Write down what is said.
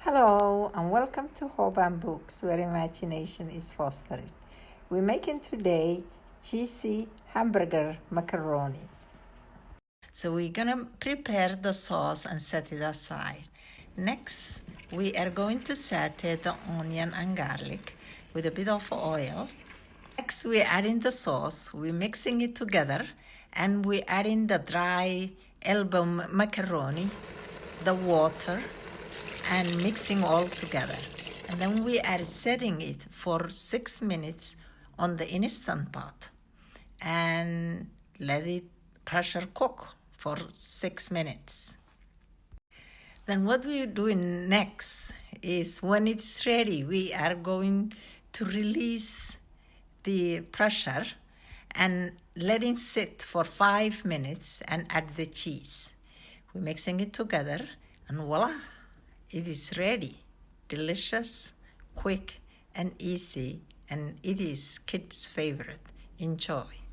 Hello and welcome to Hobaan Books, where imagination is fostered. We're making today cheesy hamburger macaroni. So we're gonna prepare the sauce and set it aside. Next, we are going to saute the onion and garlic with a bit of oil. Next, we're adding the sauce. We're mixing it together, and we're adding the dry elbow macaroni, the water, and mixing all together. And then we are setting it for 6 minutes on the instant pot and let it pressure cook for 6 minutes. Then what we're doing next is when it's ready, we are going to release the pressure and let it sit for 5 minutes and add the cheese. We're mixing it together and voila, it is ready. Delicious, quick and easy, and it is kids' favorite. Enjoy.